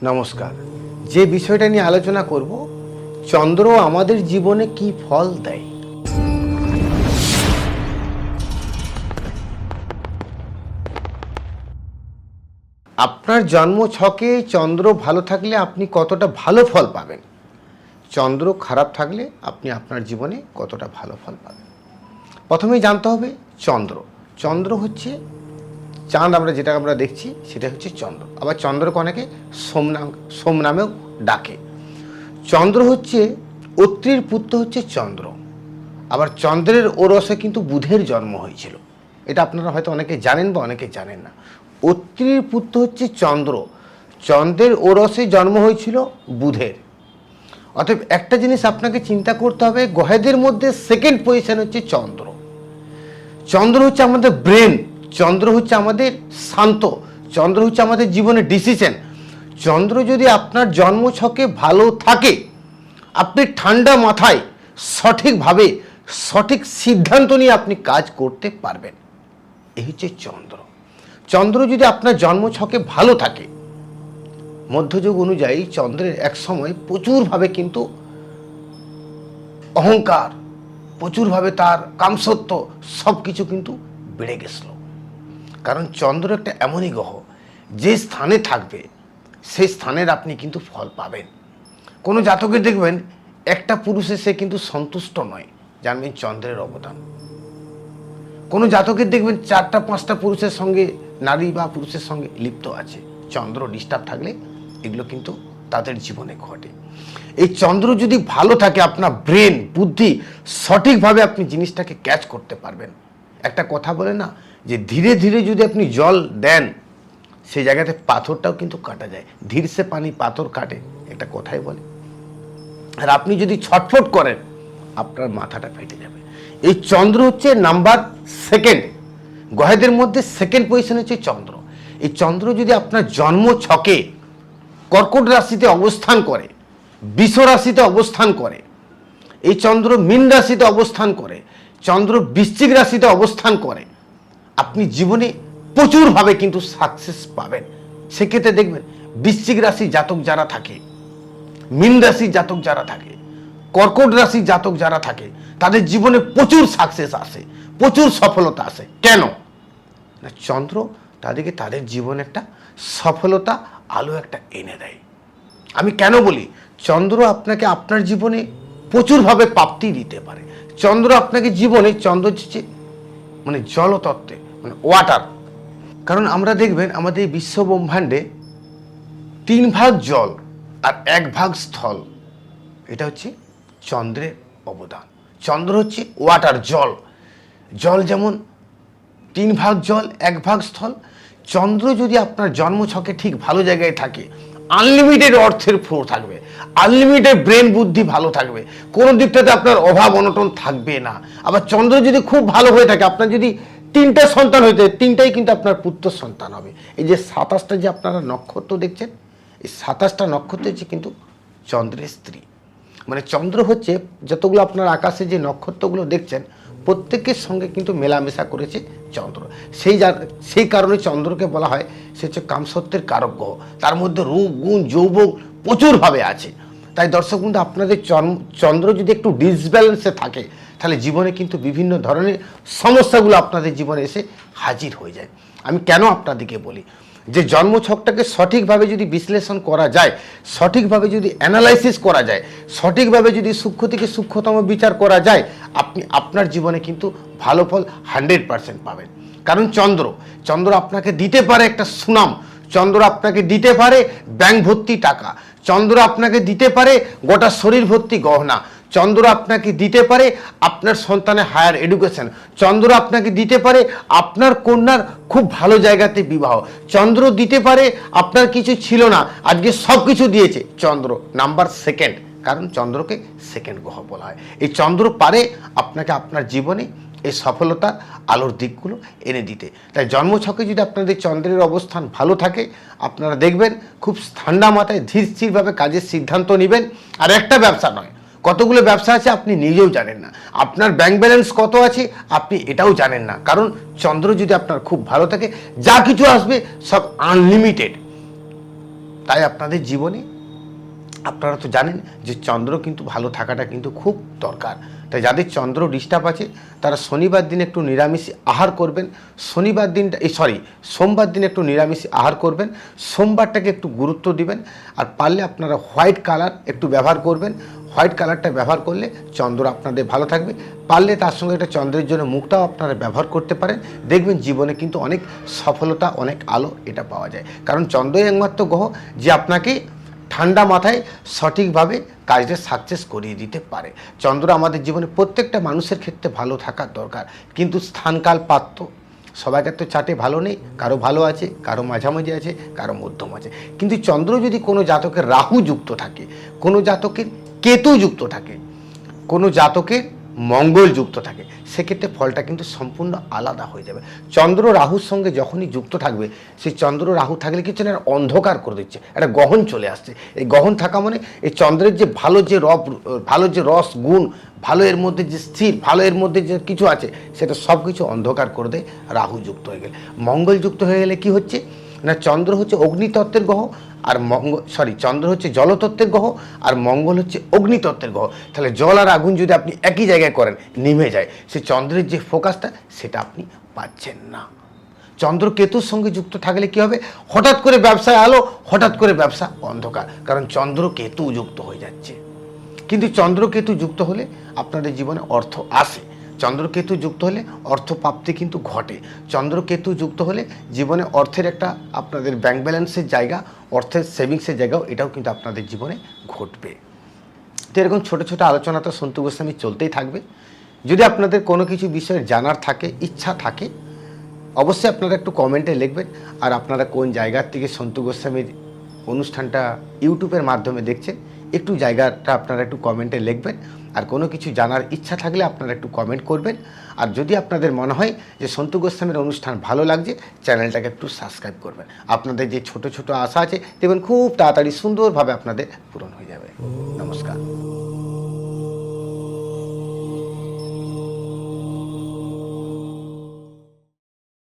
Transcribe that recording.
নমস্কার। যে বিষয়টা নিয়ে আলোচনা করব, চন্দ্র আমাদের জীবনে কি ফল দেয়। আপনার জন্ম ছকে চন্দ্র ভালো থাকলে আপনি কতটা ভালো ফল পাবেন, চন্দ্র খারাপ থাকলে আপনি আপনার জীবনে কতটা ভালো ফল পাবেন। প্রথমেই জানতে হবে চন্দ্র। চন্দ্র হচ্ছে চাঁদ, যেটা আমরা দেখছি সেটা হচ্ছে চন্দ্র। আবার চন্দ্রকে অনেকে সোম নামেও ডাকে। চন্দ্র হচ্ছে অত্রির পুত্র হচ্ছে চন্দ্র। আবার চন্দ্রের ওরসে কিন্তু বুধের জন্ম হয়েছিল। এটা আপনারা হয়তো অনেকে জানেন বা অনেকে জানেন না। অত্রির পুত্র হচ্ছে চন্দ্র, চন্দ্রের ওরসে জন্ম হয়েছিল বুধের। অতএব একটা জিনিস আপনাকে চিন্তা করতে হবে, গ্রহের মধ্যে সেকেন্ড পজিশন হচ্ছে চন্দ্র। চন্দ্র হচ্ছে আমাদের ব্রেন, চন্দ্র হচ্ছে আমাদের শান্ত, চন্দ্র হচ্ছে আমাদের জীবনের ডিসিশন। চন্দ্র যদি আপনার জন্মছকে ভালো থাকে, আপনি ঠান্ডা মাথায় সঠিকভাবে সঠিক সিদ্ধান্ত নিয়ে আপনি কাজ করতে পারবেন। এই হচ্ছে চন্দ্র। চন্দ্র যদি আপনার জন্মছকে ভালো থাকে, মধ্যযুগ অনুযায়ী চন্দ্রের এক সময় প্রচুরভাবে কিন্তু অহংকার, প্রচুরভাবে তার কামসত্ব সব কিছু কিন্তু বেড়ে গেছিল। কারণ চন্দ্র একটা এমনই গ্রহ, যে স্থানে থাকবে সেই স্থানের আপনি কিন্তু ফল পাবেন। কোনো জাতকের দেখবেন একটা পুরুষে সে কিন্তু সন্তুষ্ট নয়, জানবেন চন্দ্রের অবদান। কোনো জাতকের দেখবেন 4-5টা পুরুষের সঙ্গে, নারী বা পুরুষের সঙ্গে লিপ্ত আছে। চন্দ্র ডিস্টার্ব থাকলে এগুলো কিন্তু তাদের জীবনে ঘটে। এই চন্দ্র যদি ভালো থাকে, আপনার ব্রেন বুদ্ধি সঠিকভাবে আপনি জিনিসটাকে ক্যাচ করতে পারবেন। একটা কথা বলে না, যে ধীরে ধীরে যদি আপনি জল দেন, সেই জায়গাতে পাথরটাও কিন্তু কাটা যায়। ধীর সে পানি পাথর কাটে, একটা কথাই বলে। আর আপনি যদি ছটফট করেন, আপনার মাথাটা ফেটে যাবে। এই চন্দ্র হচ্ছে নাম্বার সেকেন্ড, গ্রহের মধ্যে সেকেন্ড পজিশন হচ্ছে চন্দ্র। এই চন্দ্র যদি আপনার জন্ম ছকে কর্কট রাশিতে অবস্থান করে, বৃষ রাশিতে অবস্থান করে, এই চন্দ্র মীন রাশিতে অবস্থান করে, চন্দ্র বৃশ্চিক রাশিতে অবস্থান করে, আপনি জীবনে প্রচুরভাবে কিন্তু সাকসেস পাবেন। সেক্ষেত্রে দেখবেন বৃশ্চিক রাশি জাতক যারা থাকে, মীন রাশি জাতক যারা থাকে, কর্কট রাশি জাতক যারা থাকে, তাদের জীবনে প্রচুর সাকসেস আসে, প্রচুর সফলতা আসে। কেন না, চন্দ্র তাদেরকে তাদের জীবনে একটা সফলতা আলো একটা এনে দেয়। আমি কেন বলি, চন্দ্র আপনাকে আপনার জীবনে প্রচুরভাবে প্রাপ্তি দিতে পারে। চন্দ্র আপনাকে জীবনে, চন্দ্র হচ্ছে মানে জলতত্ত্বে, মানে ওয়াটার। কারণ আমরা দেখবেন আমাদের বিশ্ব ব্রহ্মাণ্ডে 3 ভাগ জল আর 1 ভাগ স্থল। এটা হচ্ছে চন্দ্রের অবদান। চন্দ্র হচ্ছে ওয়াটার, জল। জল যেমন 3 ভাগ জল 1 ভাগ স্থল। চন্দ্র যদি আপনার জন্মছকে ঠিক ভালো জায়গায় থাকে, আনলিমিটেড অর্থের ফ্লো থাকবে, আনলিমিটেড ব্রেন বুদ্ধি ভালো থাকবে, কোনো দিকটাতে আপনার অভাব অনটন থাকবে না। আবার চন্দ্র যদি খুব ভালো হয়ে থাকে, আপনার যদি 3টা সন্তান হইতে, 3টাই কিন্তু আপনার পুত্র সন্তান হবে। এই যে 27টা যে আপনারা নক্ষত্র দেখছেন, এই 27টা নক্ষত্র হচ্ছে কিন্তু চন্দ্রের স্ত্রী। মানে চন্দ্র হচ্ছে যতগুলো আপনার আকাশে যে নক্ষত্রগুলো দেখছেন, প্রত্যেকের সঙ্গে কিন্তু মেলামেশা করেছে চন্দ্র। সেই কারণে চন্দ্রকে বলা হয় সে হচ্ছে কামসত্ত্বের কারক গ্রহ। তার মধ্যে রূপ গুণ যৌবন প্রচুরভাবে আছে। তাই দর্শক বন্ধু, আপনাদের চন্দ্র যদি একটু ডিসব্যালেন্সে থাকে, তাহলে জীবনে কিন্তু বিভিন্ন ধরনের সমস্যাগুলো আপনাদের জীবনে এসে হাজির হয়ে যায়। আমি কেন আপনাদেরকে বলি, যে জন্মছকটাকে সঠিকভাবে যদি বিশ্লেষণ করা যায়, সঠিকভাবে যদি অ্যানালাইসিস করা যায়, সঠিকভাবে যদি সূক্ষ্ম থেকে সূক্ষ্মতম বিচার করা যায়, আপনি আপনার জীবনে কিন্তু ভালো ফল 100% পাবেন। কারণ চন্দ্র আপনাকে দিতে পারে একটা সুনাম, চন্দ্র আপনাকে দিতে পারে ব্যাংক ভর্তি টাকা, চন্দ্র আপনাকে দিতে পারে গোটা শরীর ভর্তি গহনা, চন্দ্র আপনাকে দিতে পারে আপনার সন্তানের হায়ার এডুকেশন, চন্দ্র আপনাকে দিতে পারে আপনার কন্যার খুব ভালো জায়গাতে বিবাহ, চন্দ্র দিতে পারে আপনার কিছু ছিল না, আজকে সব কিছু দিয়েছে চন্দ্র। নাম্বার সেকেন্ড, কারণ চন্দ্রকে সেকেন্ড গ্রহ বলা হয়। এই চন্দ্র পারে আপনাকে আপনার জীবনে এই সফলতা আলোর দিকগুলো এনে দিতে। তাই জন্মছকে যদি আপনাদের চন্দ্রের অবস্থান ভালো থাকে, আপনারা দেখবেন খুব ঠান্ডা মাথায় ধীর স্থিরভাবে কাজের সিদ্ধান্ত নেবেন। আর একটা ব্যবসা নয়, কতগুলো ব্যবসা আছে আপনি নিজেও জানেন না, আপনার ব্যাংক ব্যালেন্স কত আছে আপনি এটাও জানেন না। কারণ চন্দ্র যদি আপনার খুব ভালো থাকে, যা কিছু আসবে সব আনলিমিটেড। তাই আপনাদের জীবনে আপনারা তো জানেন যে চন্দ্র কিন্তু ভালো থাকাটা কিন্তু খুব দরকার। তাই যাদের চন্দ্র ডিস্টার্ব আছে তারা শনিবার দিন একটু নিরামিষ আহার করবেন। সোমবার দিন একটু নিরামিষ আহার করবেন। সোমবারটাকে একটু গুরুত্ব দিবেন। আর পারলে আপনারা হোয়াইট কালার একটু ব্যবহার করবেন। হোয়াইট কালারটা ব্যবহার করলে চন্দ্র আপনাদের ভালো থাকবে। পারলে তার সঙ্গে একটা চন্দ্রের জন্য মুখটাও আপনারা ব্যবহার করতে পারেন। দেখবেন জীবনে কিন্তু অনেক সফলতা, অনেক আলো এটা পাওয়া যায়। কারণ চন্দ্রই একমাত্র গ্রহ যে আপনাকে ঠান্ডা মাথায় সঠিকভাবে কাজটা সাকসেস করিয়ে দিতে পারে। চন্দ্র আমাদের জীবনে প্রত্যেকটা মানুষের ক্ষেত্রে ভালো থাকার দরকার, কিন্তু স্থানকাল পাত্র সবাইকে তো চাটে ভালো নেই, কারো ভালো আছে, কারো মাঝামাঝি আছে, কারো মধ্যম আছে। কিন্তু চন্দ্র যদি কোনো জাতকের রাহু যুক্ত থাকে, কোনো জাতকের কেতু যুক্ত থাকে, কোনো জাতকের মঙ্গল যুক্ত থাকে, সেক্ষেত্রে ফলটা কিন্তু সম্পূর্ণ আলাদা হয়ে যাবে। চন্দ্র রাহুর সঙ্গে যখনই যুক্ত থাকবে, সেই চন্দ্র রাহু থাকলে কিছু না অন্ধকার করে দিচ্ছে, একটা গহন চলে আসছে। এই গহন থাকা মানে এই চন্দ্রের যে ভালো যে রস গুণ, ভালো এর মধ্যে যে স্থির, ভালো এর মধ্যে যে কিছু আছে, সেটা সব কিছু অন্ধকার করে দেয় রাহু যুক্ত হয়ে গেলে। মঙ্গল যুক্ত হয়ে গেলে কি হচ্ছে না, চন্দ্র হচ্ছে অগ্নিতত্ত্বের গ্রহ, আর চন্দ্র হচ্ছে জলতত্ত্বের গ্রহ, আর মঙ্গল হচ্ছে অগ্নিতত্ত্বের গ্রহ। তাহলে জল আর আগুন যদি আপনি একই জায়গায় করেন, নিভে যায়। সে চন্দ্রের যে ফোকাসটা সেটা আপনি পাচ্ছেন না। চন্দ্র কেতুর সঙ্গে যুক্ত থাকলে কি হবে, হঠাৎ করে ব্যবসায় আলো, হঠাৎ করে ব্যবসা অন্ধকার, কারণ চন্দ্র কেতু যুক্ত হয়ে যাচ্ছে। কিন্তু চন্দ্রকেতু যুক্ত হলে আপনাদের জীবনে অর্থ আসে। চন্দ্রকেতু যুক্ত হলে অর্থ প্রাপ্তি কিন্তু ঘটে। চন্দ্রকেতু যুক্ত হলে জীবনে অর্থের একটা আপনাদের ব্যাংক ব্যালেন্সের জায়গা, অর্থের সেভিংসের জায়গাও এটাও কিন্তু আপনাদের জীবনে ঘটবে। তো এরকম ছোটো ছোটো আলোচনা তো সন্তু গোস্বামী চলতেই থাকবে। যদি আপনাদের কোনো কিছু বিষয়ে জানার থাকে, ইচ্ছা থাকে, অবশ্যই আপনারা একটু কমেন্টে লিখবেন। আর আপনারা কোন জায়গার থেকে সন্তু গোস্বামীর অনুষ্ঠানটা ইউটিউবের মাধ্যমে দেখছেন, একটু জায়গাটা আপনারা একটু কমেন্টে লিখবেন। আর কোনো কিছু জানার ইচ্ছা থাকলে আপনারা একটু কমেন্ট করবেন। আর যদি আপনাদের মনে হয় যে সন্তু গোস্বামীর অনুষ্ঠান ভালো লাগছে, চ্যানেলটাকে একটু সাবস্ক্রাইব করবেন। আপনাদের যে ছোট ছোট আশা আছে, দেখবেন খুব তাড়াতাড়ি সুন্দরভাবে আপনাদের পূরণ হয়ে যাবে। নমস্কার।